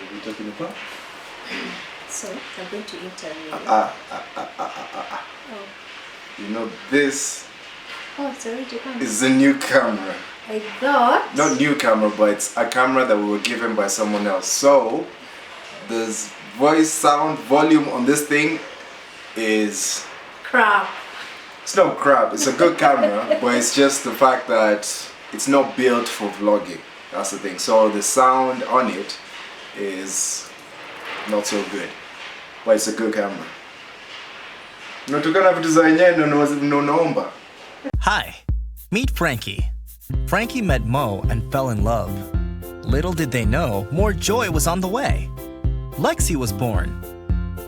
are we talking about? So, I'm going to interview you. Oh. You know, this it's already on. is a new camera. I thought. Not new camera, but it's a camera that we were given by someone else. So, this voice, sound, volume on this thing is... crap. It's not crap, it's a good camera, but it's just the fact that it's not built for vlogging. That's the thing. So the sound on it is not so good, but it's a good camera. Hi, meet Frankie. Frankie met Mo and fell in love. Little did they know, more joy was on the way. Lexi was born.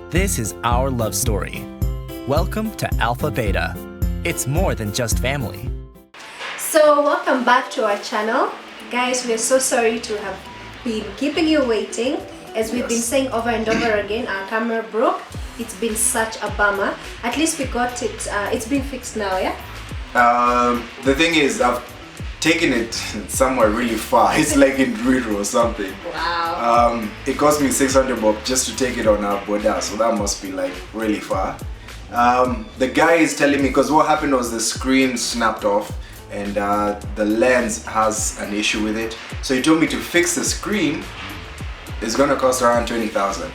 This is our love story. Welcome to AlphaBeta. It's more than just family. So welcome back to our channel. Guys, we're so sorry to have been keeping you waiting. As we've been saying over and over again, our camera broke. It's been such a bummer. At least we got it, it's been fixed now, yeah? The thing is, I've taken it somewhere really far. It's like in Ruiru or something. Wow. It cost me 600 bob just to take it on our border, so that must be like really far. The guy is telling me, because what happened was the screen snapped off and the lens has an issue with it. So he told me to fix the screen. It's gonna cost around 20,000.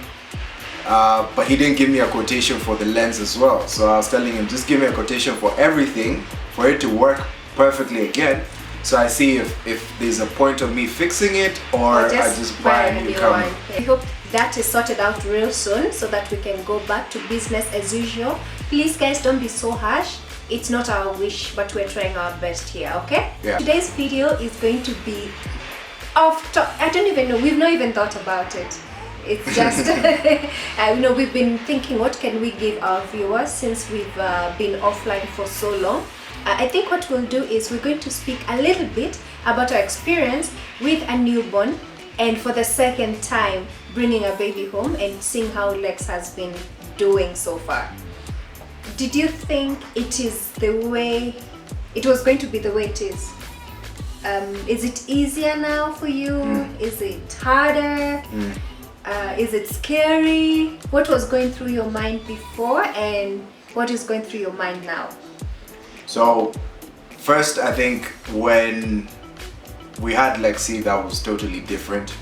But he didn't give me a quotation for the lens as well. So I was telling him, just give me a quotation for everything for it to work perfectly again. So I see if there's a point of me fixing it or I just buy a new camera. I hope that is sorted out real soon so that we can go back to business as usual. Please guys, don't be so harsh. It's not our wish, but we're trying our best here, okay? Yeah. Today's video is going to be off top. I don't even know, we've not even thought about it. It's just, you know, we've been thinking what can we give our viewers since we've been offline for so long. I think what we'll do is we're going to speak a little bit about our experience with a newborn and for the second time bringing a baby home and seeing how Lex has been doing so far. Did you think it is the way, it was going to be the way it is? Is it easier now for you? Is it harder? Is it scary? What was going through your mind before and what is going through your mind now? So first, I think when we had Lexi, that was totally different.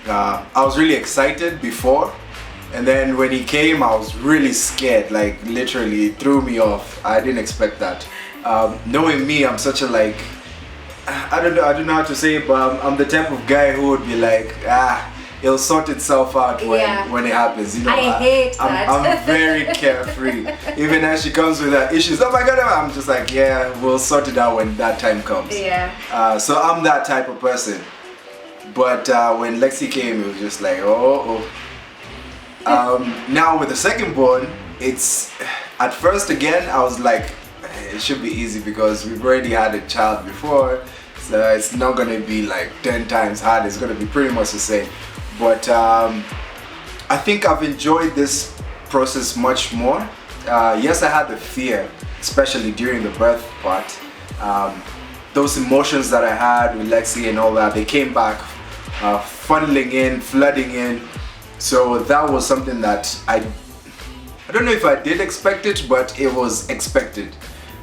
I was really excited before, and then when he came I was really scared, like literally it threw me off. I didn't expect that. Knowing me, I'm such a I don't know how to say it, but I'm the type of guy who would be like, it'll sort itself out when it happens. You know, I hate that. I'm very carefree. Even as she comes with her issues, oh my god, I'm just like, yeah, we'll sort it out when that time comes. Yeah. So I'm that type of person. But when Lexi came, it was just like, now with the second born, it's at first again I was like, it should be easy because we've already had a child before, so it's not gonna be like 10 times hard. It's gonna be pretty much the same. But I think I've enjoyed this process much more. Yes, I had the fear, especially during the birth part. Those emotions that I had with Lexi and all that, they came back funneling in, flooding in. So that was something that I don't know if I did expect it, but it was expected.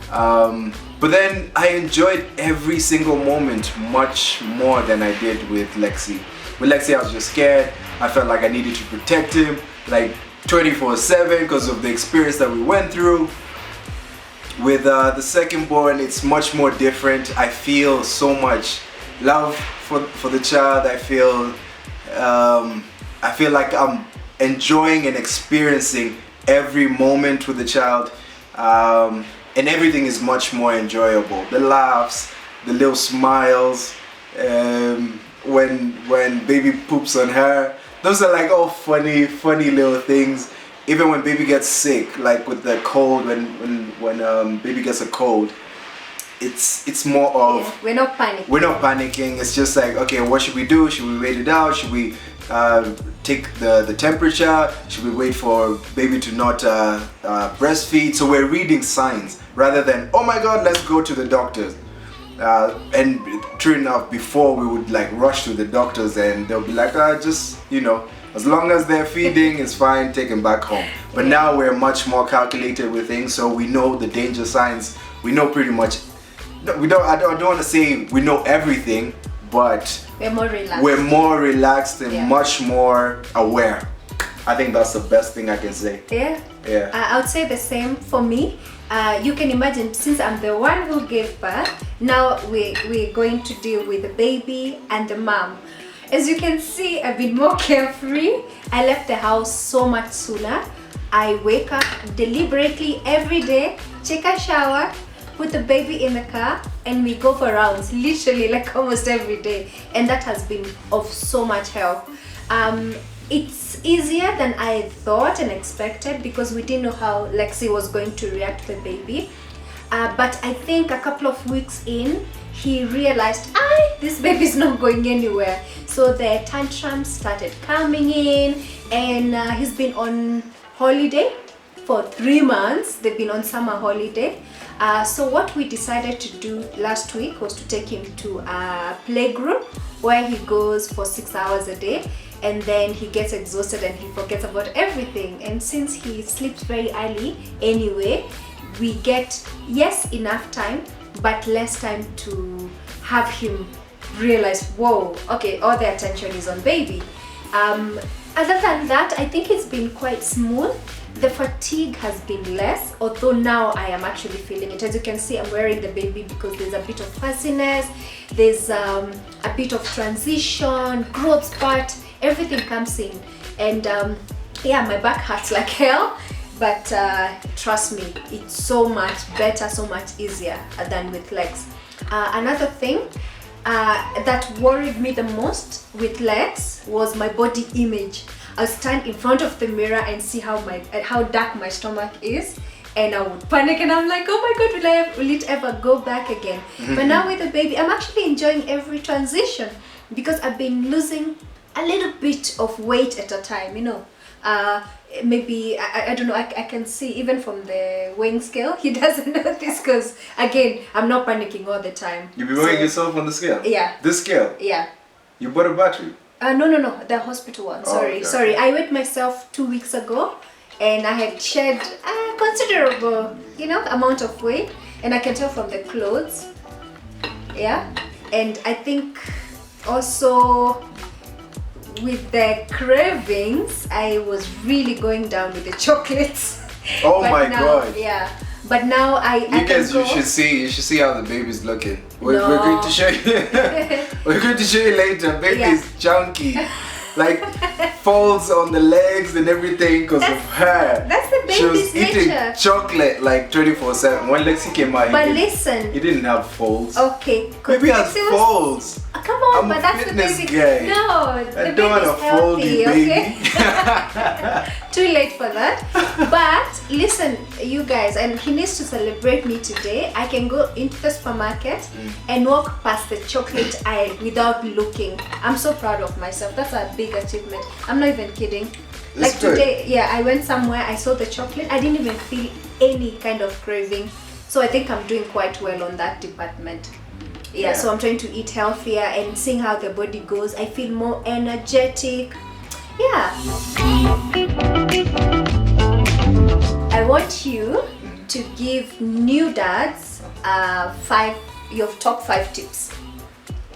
But then I enjoyed every single moment much more than I did with Lexi. With Lexi, I was just scared. I felt like I needed to protect him like 24/7 because of the experience that we went through. With the second born, it's much more different. I feel so much love for the child. I feel like I'm enjoying and experiencing every moment with the child. And everything is much more enjoyable. The laughs, the little smiles, when baby poops on her, those are like all funny little things. Even when baby gets sick, like with the cold, when baby gets a cold, it's more of, we're not panicking. We're not panicking. It's just like, okay, what should we do? Should we wait it out? Should we take the temperature? Should we wait for baby to not breastfeed? So we're reading signs rather than, oh my god, let's go to the doctors. And true enough, before we would like rush to the doctors and they'll be like, just, you know, as long as they're feeding, it's fine, take them back home. But now we're much more calculated with things, so we know the danger signs. We know pretty much, I don't want to say we know everything, but we're more relaxed and much more aware. I think that's the best thing I can say. Yeah. I would say the same for me. You can imagine, since I'm the one who gave birth, now we're going to deal with the baby and the mom. As you can see, I've been more carefree. I left the house so much sooner. I wake up deliberately every day, take a shower, put the baby in the car, and we go for rounds, literally like almost every day. And that has been of so much help. It's easier than I thought and expected because we didn't know how Lexi was going to react to the baby. But I think a couple of weeks in, he realized, this baby's not going anywhere. So the tantrums started coming in, and he's been on holiday for 3 months. They've been on summer holiday. So what we decided to do last week was to take him to a playgroup where he goes for 6 hours a day, and then he gets exhausted and he forgets about everything. And since he sleeps very early anyway, we get, yes, enough time, but less time to have him realize, whoa, okay, all the attention is on baby. Other than that, I think it's been quite smooth. The fatigue has been less, although now I am actually feeling it. As you can see, I'm wearing the baby because there's a bit of fuzziness, there's a bit of transition, growth spurt, everything comes in. And yeah, my back hurts like hell, but trust me, it's so much better, so much easier than with legs. Another thing that worried me the most with legs was my body image. I'll stand in front of the mirror and see how dark my stomach is, and I would panic, and I'm like, oh my god, will it ever go back again? But now with the baby, I'm actually enjoying every transition because I've been losing a little bit of weight at a time, you know. Maybe I don't know, I can see even from the weighing scale, he doesn't know this because again, I'm not panicking all the time. You've been weighing yourself on the scale? Yeah. This scale? Yeah. You bought a battery? No, the hospital one. Sorry, okay. Sorry. I weighed myself 2 weeks ago, and I had shed a considerable, amount of weight, and I can tell from the clothes. Yeah, and I think also with the cravings, I was really going down with the chocolates. Oh but my now, god! Yeah. But now you should see how the baby's looking. We're going to show you. We're going to show you later. Baby's chunky, like folds on the legs and everything because of her. That's the baby's She was eating nature. chocolate like 24/7. When Lexi came out, he didn't have folds. Okay. Baby has folds. Come on, I'm but a that's the fitness baby. guy. No, the I don't want baby's a foldy healthy, baby. okay? Too late for that. But listen, you guys, and he needs to celebrate me today. I can go into the supermarket and walk past the chocolate aisle without looking. I'm so proud of myself. That's a big achievement. I'm not even kidding. That's like good. Today, yeah, I went somewhere, I saw the chocolate. I didn't even feel any kind of craving. So I think I'm doing quite well on that department. Yeah, so I'm trying to eat healthier and seeing how the body goes. I feel more energetic. Yeah. I want you to give new dads your top 5 tips.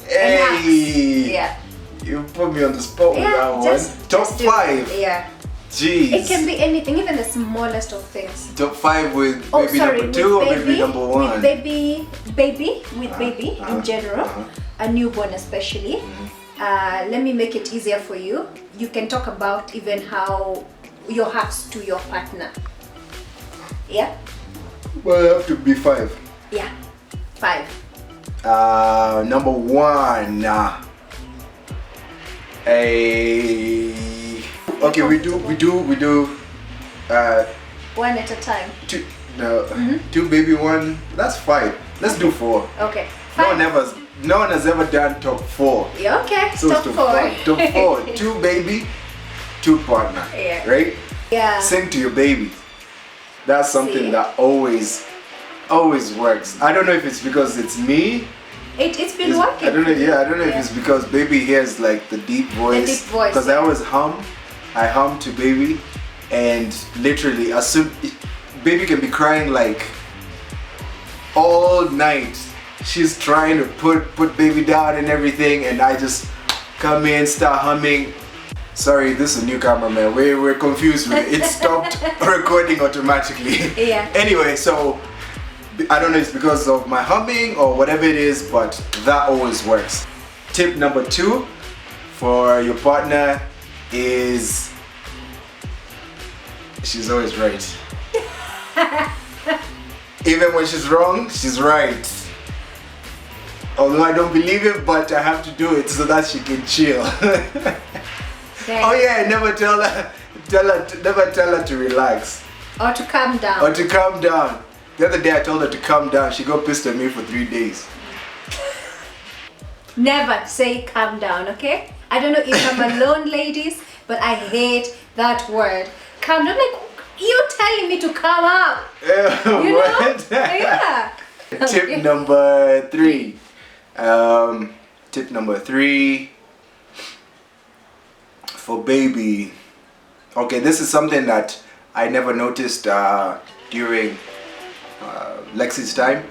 Hey! Yeah. You put me on the spot with that one. Top 5? Yeah. Jeez. It can be anything, even the smallest of things. Top 5 with baby number 2 or baby number 1? With baby in general, a newborn especially. Let me make it easier for you. You can talk about even how your hugs to your partner. Yeah? Well, it have to be 5. Yeah, 5. Number 1. Okay, we do one at a time. 2 baby 1. That's 5. Let's do 4. Okay. No one has ever done top 4. Yeah, okay. So top 4. Top 4. 2 baby, 2 partner. Yeah. Right? Yeah. Sing to your baby. That's something that always works. I don't know if it's because it's me It's been working. I don't know. Yeah, I don't know if it's because baby hears like the deep voice. The deep voice. Because I always hum. I hum to baby, and literally, as soon baby can be crying like all night. She's trying to put baby down and everything, and I just come in, start humming. Sorry, this is a new cameraman. We're confused with it. It stopped recording automatically. Yeah. Anyway, so I don't know if it's because of my humming or whatever it is, but that always works. Tip number 2 for your partner is she's always right. Even when she's wrong, she's right. Although I don't believe it, but I have to do it so that she can chill. Oh yeah, never tell her to relax. Or to calm down. Or to calm down. The other day I told her to calm down. She got pissed at me for 3 days. Never say calm down, okay? I don't know if I'm alone, ladies, but I hate that word. Calm down, like you're telling me to calm up. You know? Yeah. Tip number 3. Tip number 3 for baby. Okay, this is something that I never noticed during Lexi's time.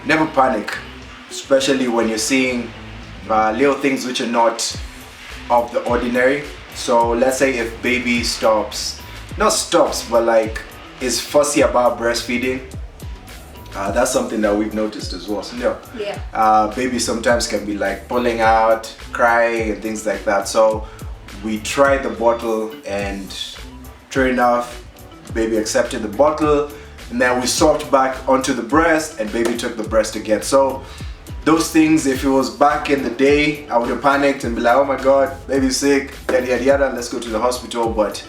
Never panic, especially when you're seeing little things which are not of the ordinary. So let's say if baby not stops, but like is fussy about breastfeeding. That's something that we've noticed as well. So yeah. Baby sometimes can be like pulling out, crying and things like that. So we tried the bottle, and true enough, baby accepted the bottle, and then we swapped back onto the breast, and baby took the breast again. So those things, if it was back in the day, I would have panicked and be like, oh my god, baby's sick, yada yada yada, let's go to the hospital. But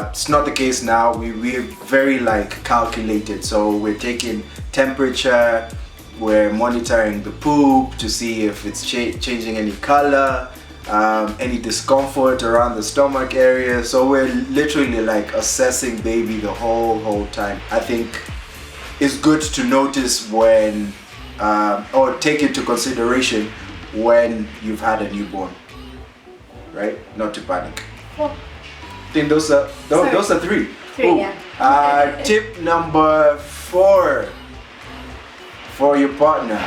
it's not the case now. We're very like calculated, so we're taking temperature, we're monitoring the poop to see if it's changing any color, any discomfort around the stomach area. So we're literally like assessing baby the whole time. I think it's good to notice when or take into consideration when you've had a newborn, right? Not to panic. Oh. I think those are 3. Yeah. Tip number 4 for your partner.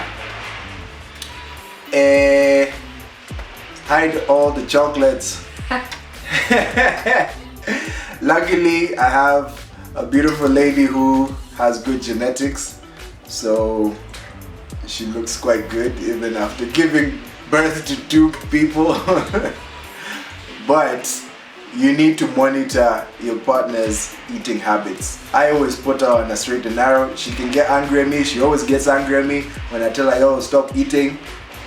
Hide all the chocolates. Luckily, I have a beautiful lady who has good genetics, so she looks quite good even after giving birth to 2 people. But you need to monitor your partner's eating habits. I always put her on a straight and narrow. She can get angry at me. She always gets angry at me when I tell her, oh, stop eating,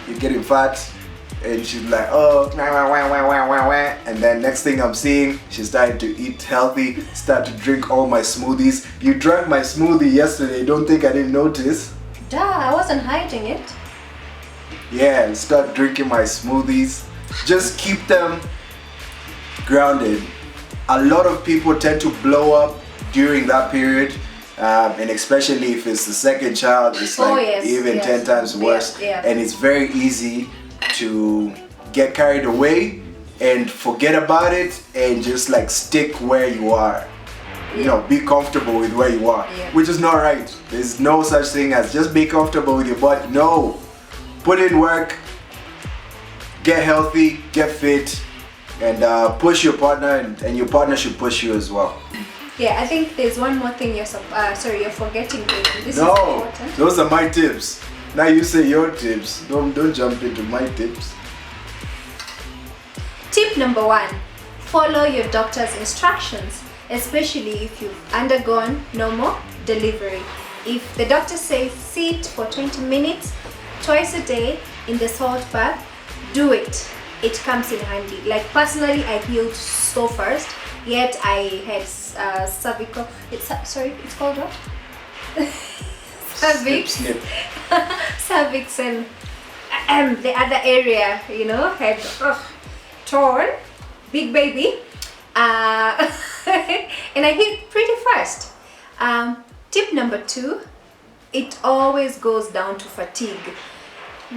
you're getting fat. And she's like, oh, and then next thing I'm seeing, she's starting to eat healthy, start to drink all my smoothies. You drank my smoothie yesterday, don't think I didn't notice? Duh, I wasn't hiding it. Yeah, start drinking my smoothies. Just keep them grounded. A lot of people tend to blow up during that period, and especially if it's the second child, it's like even 10 times worse. And it's very easy to get carried away and forget about it and just like stick where you are. You know, be comfortable with where you are, which is not right. There's no such thing as just be comfortable with your body. No, put in work, get healthy, get fit, and push your partner, and your partner should push you as well. Yeah, I think there's one more thing you're forgetting. This is no, important. Those are my tips. Now you say your tips. Don't jump into my tips. Tip number 1: follow your doctor's instructions, especially if you've undergone normal delivery. If the doctor says sit for 20 minutes twice a day in the salt bath, do it. It comes in handy. Like personally, I healed so fast, yet I had cervical. It's called what? Cervix. Snip. Cervix and the other area, you know, had torn, big baby, and I hit pretty fast. Tip number 2: it always goes down to fatigue.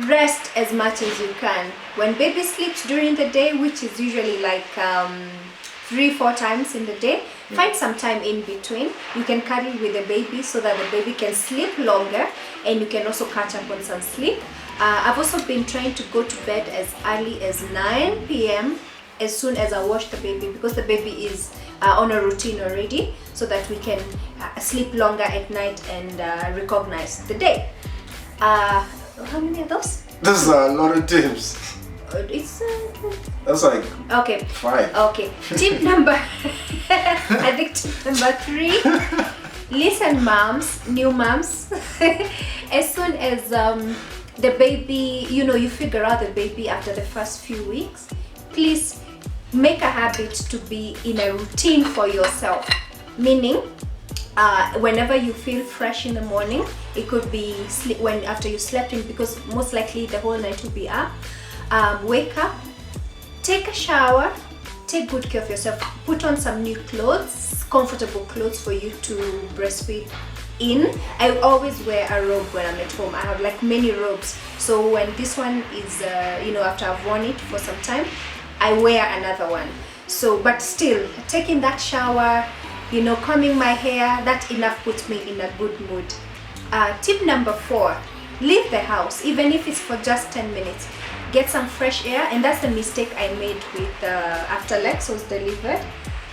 rest as much as you can. When baby sleeps during the day, which is usually like 3-4 times in the day, find some time in between. You can cuddle with the baby so that the baby can sleep longer, and you can also catch up on some sleep. I've also been trying to go to bed as early as 9 p.m. as soon as I wash the baby, because the baby is on a routine already, so that we can sleep longer at night and recognize the day. How many are those? This is a lot of tips. It's That's like okay. 5. Okay. Tip number I think tip number 3. Listen, moms, new moms. As soon as the baby, you figure out the baby after the first few weeks, please make a habit to be in a routine for yourself. Meaning, whenever you feel fresh in the morning, it could be when after you slept in, because most likely the whole night will be up. Wake up, take a shower, take good care of yourself, put on some new clothes, comfortable clothes for you to breastfeed in. I always wear a robe when I'm at home. I have like many robes, so when this one is after I've worn it for some time, I wear another one. So but still taking that shower, combing my hair, that enough puts me in a good mood. Tip number 4, leave the house, even if it's for just 10 minutes. Get some fresh air. And that's the mistake I made with after Lex was delivered.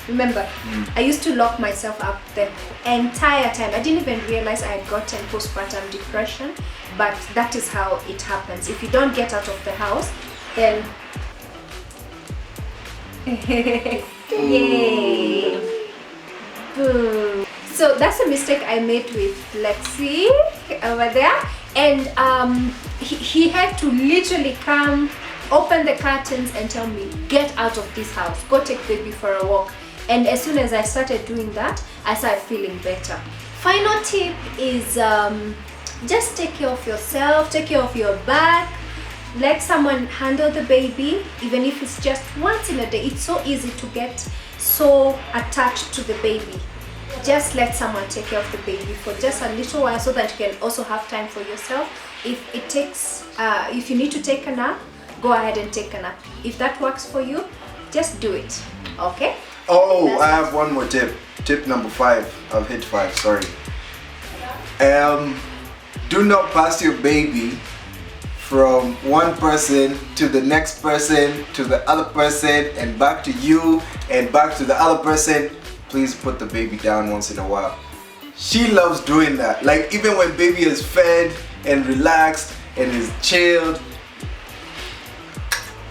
Remember, I used to lock myself up the entire time. I didn't even realize I had gotten postpartum depression, but that is how it happens. If you don't get out of the house, then yay! Boo. So that's a mistake I made with Lexi over there, and he had to literally come, open the curtains and tell me, get out of this house, go take baby for a walk. And as soon as I started doing that, I started feeling better. Final tip is just take care of yourself, take care of your back. Let someone handle the baby, even if it's just once in a day. It's so easy to get so attached to the baby. Just let someone take care of the baby for just a little while, so that you can also have time for yourself. If it takes, if you need to take a nap, go ahead and take a nap. If that works for you, just do it. Okay? Oh, I have one more tip. Tip number 5. I've hit 5. Sorry. Do not pass your baby from one person to the next person to the other person and back to you and back to the other person. Please put the baby down once in a while. She loves doing that. Like, even when baby is fed and relaxed and is chilled,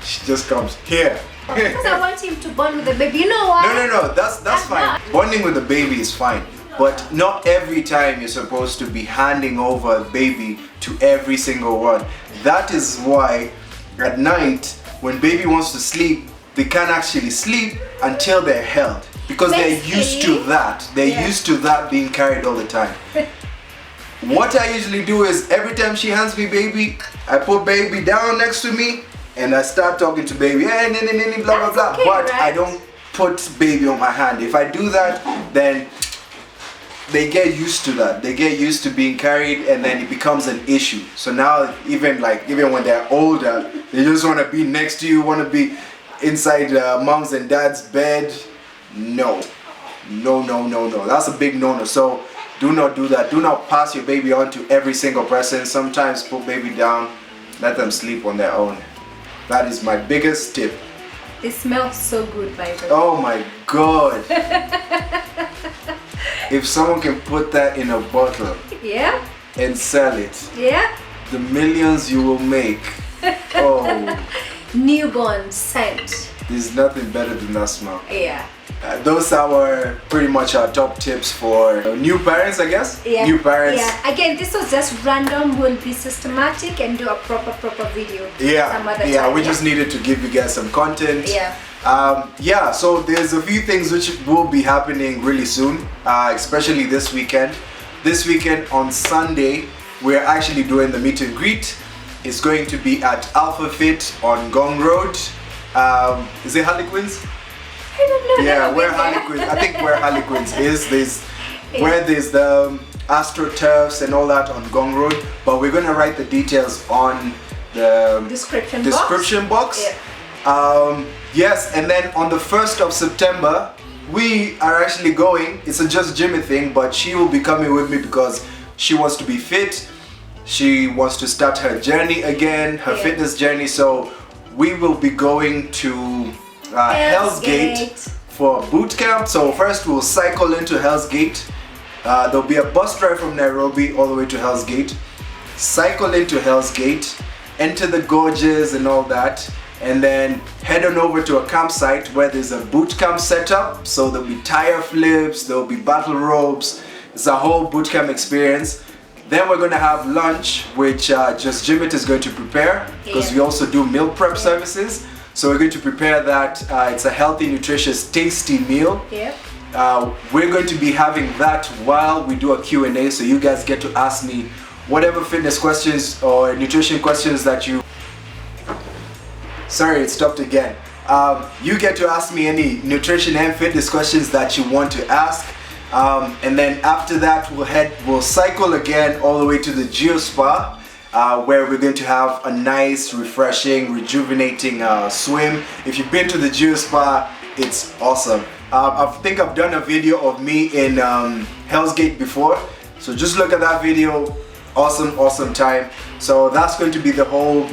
she just comes here. Because I want him to bond with the baby. You know what? No, that's fine. Bonding with the baby is fine. But not every time you're supposed to be handing over the baby to every single one. That is why at night, when baby wants to sleep, they can't actually sleep until they're held. Because they're used to that. They're used to that being carried all the time. What I usually do is, every time she hands me baby, I put baby down next to me and I start talking to baby, hey, blah blah blah. Okay, but right? I don't put baby on my hand. If I do that, then they get used to that. They get used to being carried, and then it becomes an issue. So now even when they're older, they just want to be next to you, want to be inside mom's and dad's bed. No. That's a big no. So do not do that. Do not pass your baby on to every single person. Sometimes put baby down, let them sleep on their own. That is my biggest tip. It smells so good, by the way. Oh my god. If someone can put that in a bottle, yeah, and sell it, yeah, the millions you will make. Oh, newborn scent. there's nothing better than that smell. Yeah. Those are pretty much our top tips for new parents, I guess. Yeah. New parents. Yeah. Again, this was just random. We'll be systematic and do a proper video. Yeah. Some other Yeah. time, We just needed to give you guys some content. Yeah. Yeah. So there's a few things which will be happening really soon, especially this weekend. This weekend on Sunday, we're actually doing the meet and greet. It's going to be at AlphaBeta on Ngong Road. Is it Harlequins? I don't know. Yeah, Never where been there. Harlequins, I think where Harlequins is, where there's the AstroTurfs and all that on Ngong Road. But we're gonna write the details on the description box. Yeah. Yes, and then on the 1st of September, we are actually going. It's a Just Jimmy thing, but she will be coming with me because she wants to be fit. She wants to start her journey again, her fitness journey. So we will be going to Hell's Gate for boot camp. So first we'll cycle into Hell's Gate. There'll be a bus ride from Nairobi all the way to Hell's Gate. Cycle into Hell's Gate, enter the gorges and all that, and then head on over to a campsite where there's a boot camp setup. So there'll be tire flips, there'll be battle ropes. It's a whole boot camp experience. Then we're going to have lunch, which Just Jimit is going to prepare, because we also do meal prep services. So we're going to prepare that. It's a healthy, nutritious, tasty meal. We're going to be having that while we do a Q&A, so you guys get to ask me whatever fitness questions or nutrition questions that you... Sorry, it stopped again. You get to ask me any nutrition and fitness questions that you want to ask. And then after that we'll cycle again all the way to the Geo Spa, where we're going to have a nice, refreshing, rejuvenating swim. If you've been to the Geo Spa, it's awesome. I think I've done a video of me in Hell's Gate before, so just look at that video. Awesome time. So that's going to be the whole,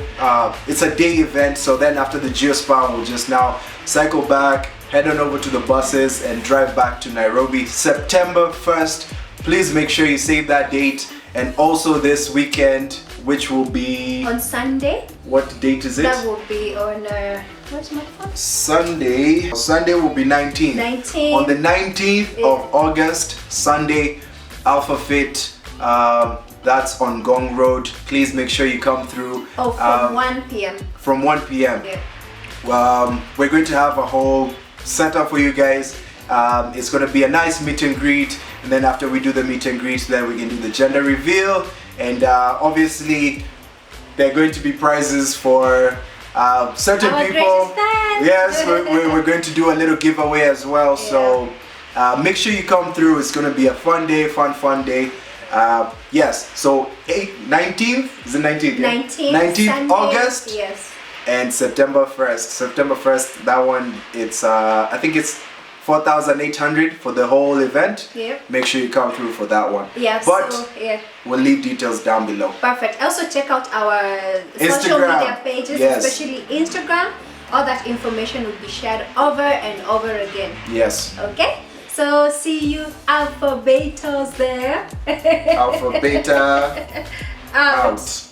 it's a day event. So then after the Geo Spa, we'll just now cycle back, head on over to the buses and drive back to Nairobi. September 1st, please make sure you save that date. And also this weekend, which will be... on Sunday. What date is it? That will be on, where's my phone? Sunday. Sunday will be 19th. 19th. On the 19th of August, Sunday, AlphaFit. That's on Ngong Road. Please make sure you come through. Oh, from 1 p.m. From 1 p.m. Yeah. We're going to have a whole setup for you guys. It's going to be a nice meet and greet, and then after we do the meet and greet, then we can do the gender reveal, and obviously there are going to be prizes for certain people. Yes, we're going to do a little giveaway as well. So make sure you come through. It's going to be a fun day, fun day. Yes, so 19th, is it 19th? 19th Sunday, August. Yes. And September 1st, that one, it's I think it's 4,800 for the whole event. Yep. Make sure you come through for that one. Yeah, but so, we'll leave details down below. Perfect. Also check out our social media pages, especially Instagram. All that information will be shared over and over again. Yes. Okay? So see you AlphaBetas there. AlphaBeta out.